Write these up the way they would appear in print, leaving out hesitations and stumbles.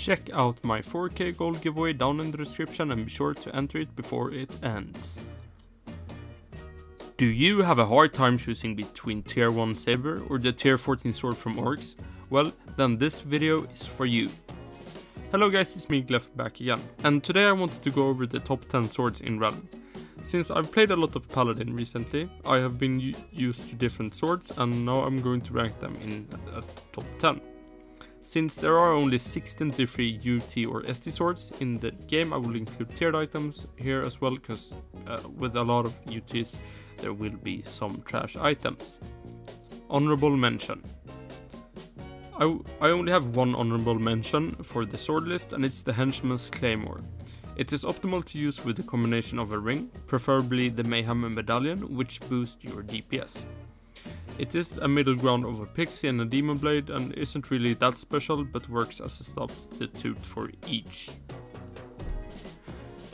Check out my 4K gold giveaway down in the description and be sure to enter it before it ends. Do you have a hard time choosing between tier 1 saber or the tier 14 sword from Oryx? Well, then this video is for you. Hello guys, it's me Gleff back again, and today I wanted to go over the top 10 swords in Realm. Since I've played a lot of Paladin recently, I have been used to different swords and now I'm going to rank them in a top 10. Since there are only 16 different UT or ST swords in the game, I will include tiered items here as well, because with a lot of UTs there will be some trash items. Honorable mention. I only have one honorable mention for the sword list, and it's the Henchman's Claymore. It is optimal to use with a combination of a ring, preferably the Mayhem Medallion, which boosts your DPS. It is a middle ground of a pixie and a demon blade and isn't really that special, but works as a substitute for each.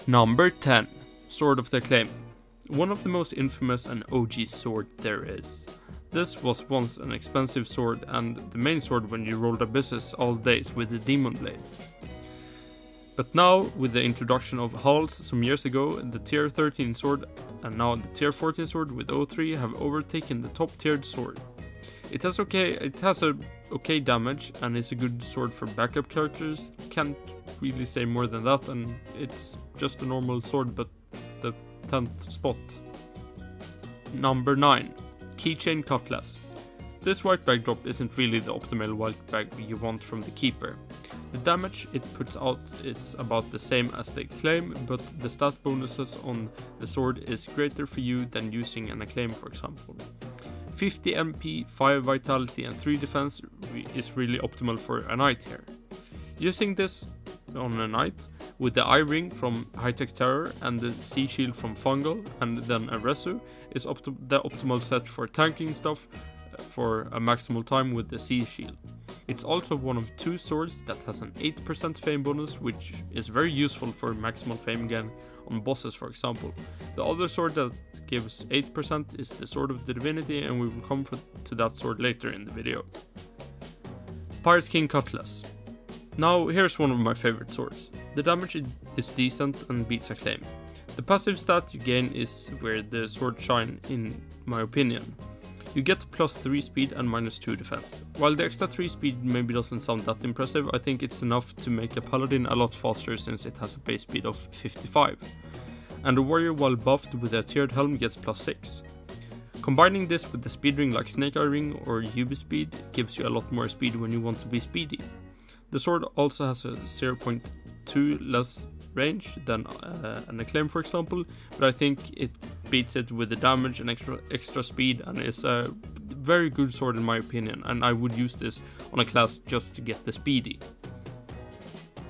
Number 10. Sword of the Acclaim. One of the most infamous and OG sword there is. This was once an expensive sword and the main sword when you rolled abysses all days with the demon blade. But now, with the introduction of hulls some years ago, the tier 13 sword and now the tier 14 sword with O3 have overtaken the top tiered sword. It has a okay damage and is a good sword for backup characters. Can't really say more than that, and it's just a normal sword but the 10th spot. Number 9. Keychain Cutlass. This white bag drop isn't really the optimal white bag you want from the keeper. The damage it puts out is about the same as the acclaim, but the stat bonuses on the sword is greater for you than using an acclaim, for example. 50 MP, 5 vitality and 3 defense is really optimal for a knight here. Using this on a knight with the eye ring from High Tech Terror and the sea shield from Fungal and then a Resu is the optimal set for tanking stuff for a maximal time with the sea shield. It's also one of 2 swords that has an 8% fame bonus, which is very useful for maximal fame again on bosses, for example. The other sword that gives 8% is the Sword of the Divinity, and we will come to that sword later in the video. Pirate King Cutlass. Now here's one of my favorite swords. The damage is decent and beats acclaim. The passive stat you gain is where the sword shine, in my opinion. You get plus 3 speed and minus 2 defense. While the extra 3 speed maybe doesn't sound that impressive, I think it's enough to make a paladin a lot faster since it has a base speed of 55. And a warrior while buffed with a tiered helm gets plus 6. Combining this with the speed ring like Snake Eye Ring or UB speed gives you a lot more speed when you want to be speedy. The sword also has a 0.2 less range than an acclaim, for example, but I think it beats it with the damage and extra speed, and is a very good sword in my opinion, and I would use this on a class just to get the speedy.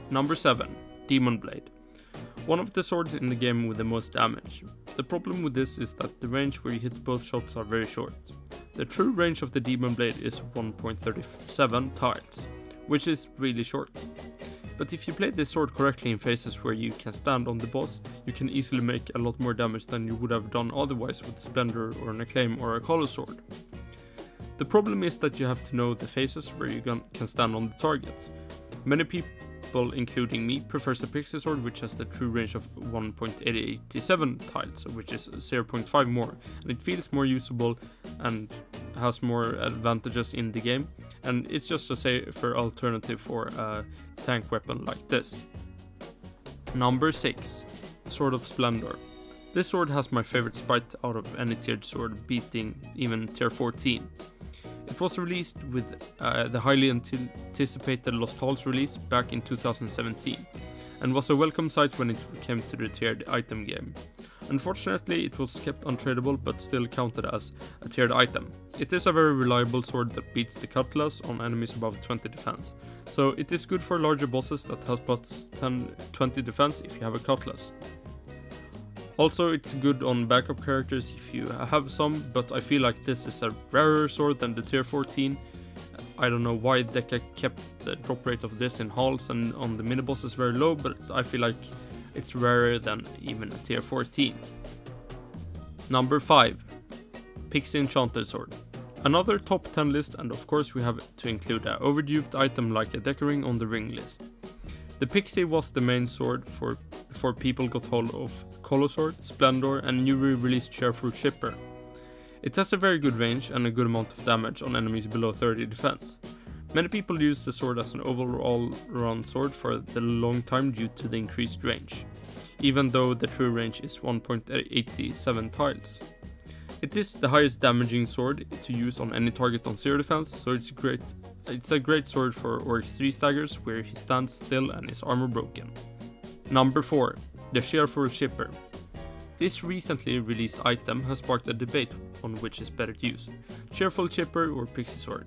Number 7. Demon Blade. One of the swords in the game with the most damage. The problem with this is that the range where you hit both shots are very short. The true range of the Demon Blade is 1.37 tiles, which is really short. But if you play this sword correctly in phases where you can stand on the boss, you can easily make a lot more damage than you would have done otherwise with a Splendor or an Acclaim or a Colossus sword. The problem is that you have to know the phases where you can stand on the target. Many people, including me, prefers the Pixie sword, which has the true range of 1.87 tiles, which is 0.5 more, and it feels more usable and has more advantages in the game, and it's just a safer alternative for a tank weapon like this. Number 6. Sword of Splendor. This sword has my favorite sprite out of any tiered sword, beating even tier 14. It was released with the highly anticipated Lost Halls release back in 2017, and was a welcome sight when it came to the tiered item game. Unfortunately, it was kept untradeable but still counted as a tiered item. It is a very reliable sword that beats the Cutlass on enemies above 20 defense, so it is good for larger bosses that has plus 20 defense if you have a Cutlass. Also, it's good on backup characters if you have some, but I feel like this is a rarer sword than the tier 14. I don't know why Deca kept the drop rate of this in halls and on the mini bosses very low, but I feel like it's rarer than even a tier 14. Number 5. Pixie Enchanted Sword. Another top 10 list, and of course we have to include an overduped item like a Deca Ring on the ring list. The Pixie was the main sword before people got hold of Colossus, Splendor and newly released Cheerful Shipper. It has a very good range and a good amount of damage on enemies below 30 defense. Many people use the sword as an overall round sword for the long time due to the increased range, even though the true range is 1.87 tiles. It is the highest damaging sword to use on any target on 0 defense, so it's a great sword for Oryx 3 staggers where he stands still and his armor broken. Number 4. The Cheerful Shipper. This recently released item has sparked a debate on which is better to use, Cheerful Shipper or Pixie Sword.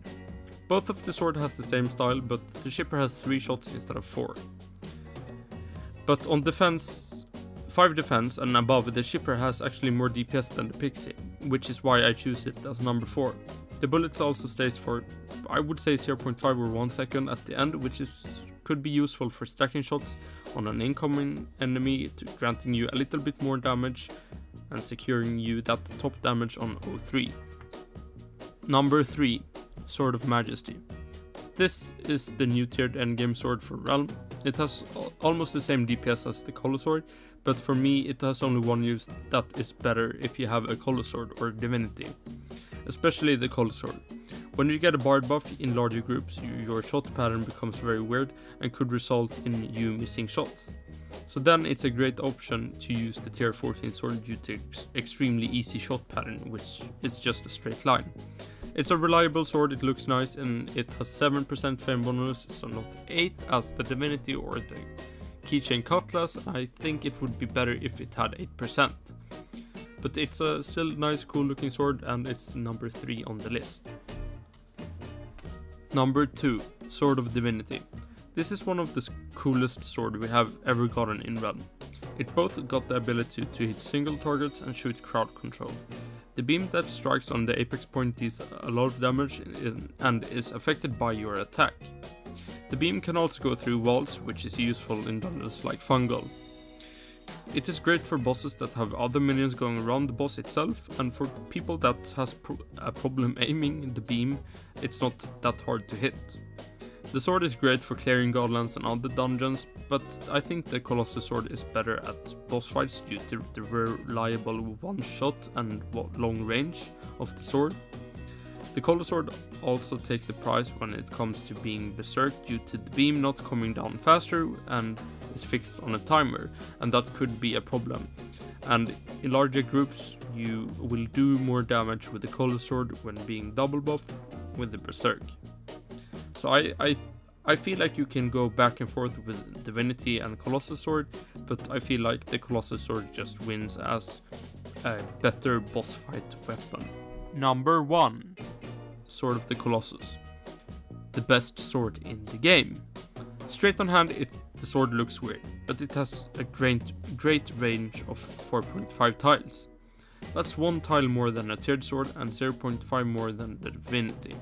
Both of the sword has the same style, but the Shipper has 3 shots instead of 4. But on defense, 5 defense and above, the Shipper has actually more DPS than the Pixie, which is why I choose it as number 4. The bullets also stays for, I would say 0.5 or 1 second at the end, which could be useful for stacking shots on an incoming enemy, granting you a little bit more damage and securing you that top damage on 03. Number 3. Sword of Majesty. This is the new tiered endgame sword for Realm. It has almost the same DPS as the Colossus, but for me it has only one use that is better if you have a Colossus or Divinity, especially the Colossus. When you get a bard buff in larger groups, your shot pattern becomes very weird and could result in you missing shots. So then it's a great option to use the tier 14 sword due to extremely easy shot pattern, which is just a straight line. It's a reliable sword, it looks nice, and it has 7% fame bonus, so not 8 as the Divinity or the Keychain Cutlass. I think it would be better if it had 8%. But it's a still nice, cool looking sword, and it's number 3 on the list. Number 2. Sword of Divinity. This is one of the coolest swords we have ever gotten in Realm. It both got the ability to hit single targets and shoot crowd control. The beam that strikes on the apex point deals a lot of damage and is affected by your attack. The beam can also go through walls, which is useful in dungeons like Fungal. It is great for bosses that have other minions going around the boss itself, and for people that has a problem aiming the beam, it's not that hard to hit. The sword is great for clearing godlands and other dungeons, but I think the Colossus sword is better at boss fights due to the reliable one shot and long range of the sword. The Colossus sword also takes the prize when it comes to being berserk due to the beam not coming down faster and is fixed on a timer, and that could be a problem. And in larger groups you will do more damage with the Colossus sword when being double buff with the berserk. So I feel like you can go back and forth with Divinity and Colossus sword, but I feel like the Colossus sword just wins as a better boss fight weapon. Number 1. Sword of the Colossus. The best sword in the game. Straight on hand the sword looks weird, but it has a great range of 4.5 tiles. That's 1 tile more than a tiered sword and 0.5 more than the Divinity.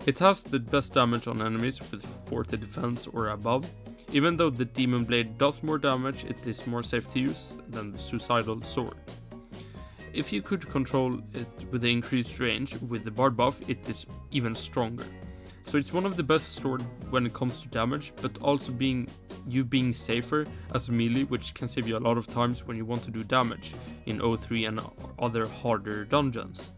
It has the best damage on enemies with 40 defense or above. Even though the Demon Blade does more damage, it is more safe to use than the Suicidal Sword. If you could control it with the increased range with the bard buff, it is even stronger. So it's one of the best swords when it comes to damage, but also being safer as a melee, which can save you a lot of times when you want to do damage in 03 and other harder dungeons.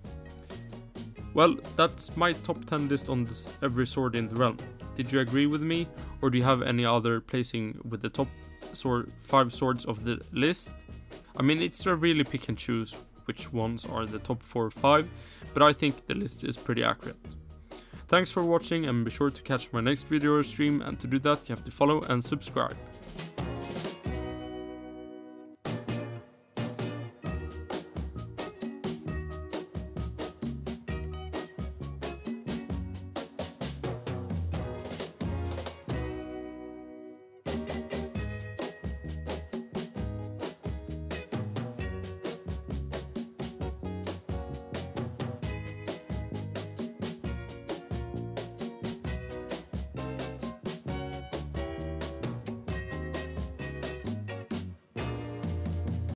Well, that's my top 10 list on every sword in the realm. Did you agree with me, or do you have any other placing with the top 5 swords of the list? I mean, it's a really pick and choose which ones are the top 4 or 5, but I think the list is pretty accurate. Thanks for watching, and be sure to catch my next video or stream, and to do that you have to follow and subscribe.